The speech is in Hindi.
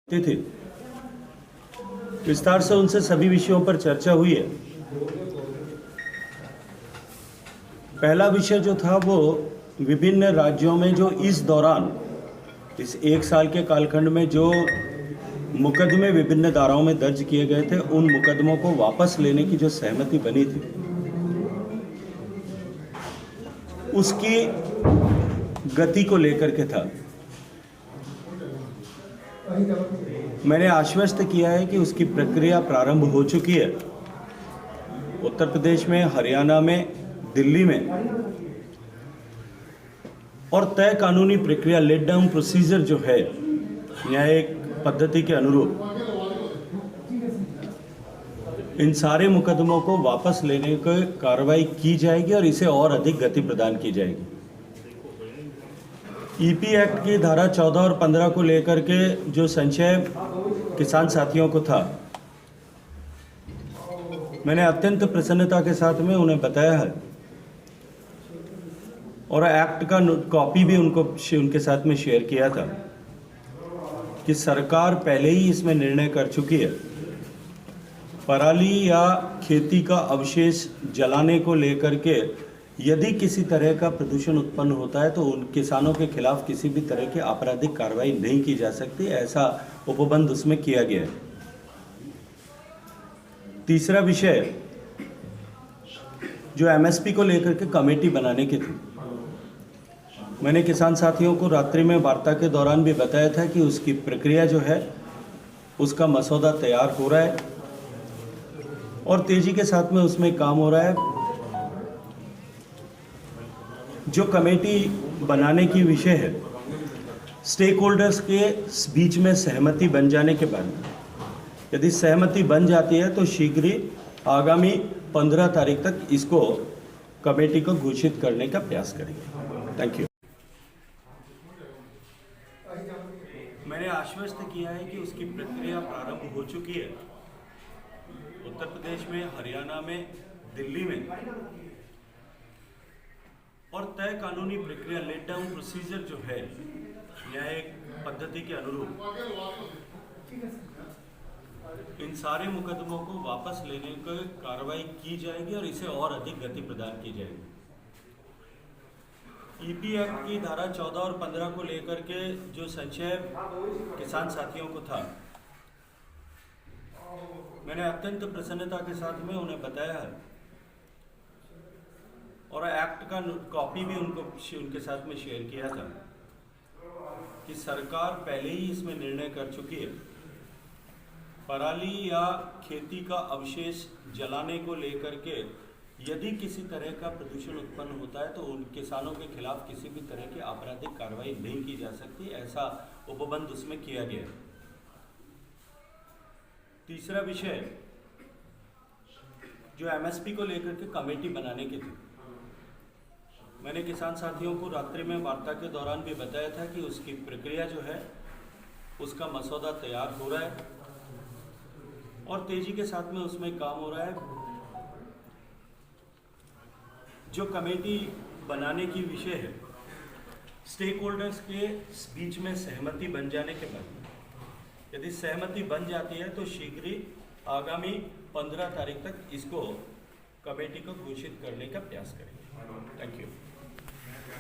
थे। विस्तार से उनसे सभी विषयों पर चर्चा हुई है। पहला विषय जो था वो विभिन्न राज्यों में जो इस दौरान इस एक साल के कालखंड में जो मुकदमे विभिन्न धाराओं में दर्ज किए गए थे, उन मुकदमों को वापस लेने की जो सहमति बनी थी, उसकी गति को लेकर के था। मैंने आश्वस्त किया है कि उसकी प्रक्रिया प्रारंभ हो चुकी है। उत्तर प्रदेश में, हरियाणा में, दिल्ली में, और तय कानूनी प्रक्रिया लेट डाउन प्रोसीजर जो है न्यायिक पद्धति के अनुरूप इन सारे मुकदमों को वापस लेने की कार्रवाई की जाएगी और इसे और अधिक गति प्रदान की जाएगी। ईपी एक्ट की धारा 14 और 15 को लेकर के जो संशय किसान साथियों को था, मैंने अत्यंत प्रसन्नता के साथ में उन्हें बताया है और एक्ट का कॉपी भी उनके साथ में शेयर किया था कि सरकार पहले ही इसमें निर्णय कर चुकी है। पराली या खेती का अवशेष जलाने को लेकर के यदि किसी तरह का प्रदूषण उत्पन्न होता है तो उन किसानों के खिलाफ किसी भी तरह की आपराधिक कार्रवाई नहीं की जा सकती, ऐसा उपबंध उसमें किया गया है। तीसरा विषय जो एमएसपी को लेकर के कमेटी बनाने की थी, मैंने किसान साथियों को रात्रि में वार्ता के दौरान भी बताया था कि उसकी प्रक्रिया जो है उसका मसौदा तैयार हो रहा है और तेजी के साथ में उसमें काम हो रहा है। जो कमेटी बनाने की विषय है, स्टेक होल्डर्स के बीच में सहमति बन जाने के बाद, यदि सहमति बन जाती है तो शीघ्र ही आगामी 15 तारीख तक इसको कमेटी को घोषित करने का प्रयास करेंगे। Thank you. मैंने आश्वस्त किया है कि उसकी प्रक्रिया प्रारंभ हो चुकी है। उत्तर प्रदेश में, हरियाणा में, दिल्ली में, और तय कानूनी प्रक्रिया लेट डाउन प्रोसीजर जो है न्यायिक पद्धति के अनुरूप इन सारे मुकदमों को वापस लेने की कार्रवाई की जाएगी और इसे और अधिक गति प्रदान की जाएगी। ईपी एक्ट की धारा 14 और 15 को लेकर के जो संशय किसान साथियों को था, मैंने अत्यंत प्रसन्नता के साथ में उन्हें बताया है और एक्ट का कॉपी भी उनके साथ में शेयर किया था कि सरकार पहले ही इसमें निर्णय कर चुकी है। पराली या खेती का अवशेष जलाने को लेकर के यदि किसी तरह का प्रदूषण उत्पन्न होता है तो उन किसानों के खिलाफ किसी भी तरह की आपराधिक कार्रवाई नहीं की जा सकती, ऐसा उपबंध उसमें किया गया है। तीसरा विषय जो एमएसपी को लेकर के कमेटी बनाने की थी, मैंने किसान साथियों को रात्रि में वार्ता के दौरान भी बताया था कि उसकी प्रक्रिया जो है उसका मसौदा तैयार हो रहा है और तेजी के साथ में उसमें काम हो रहा है। जो कमेटी बनाने की विषय है, स्टेक होल्डर्स के बीच में सहमति बन जाने के बाद, यदि सहमति बन जाती है तो शीघ्र ही आगामी 15 तारीख तक इसको कमेटी को घोषित करने का प्रयास करेंगे। Thank you.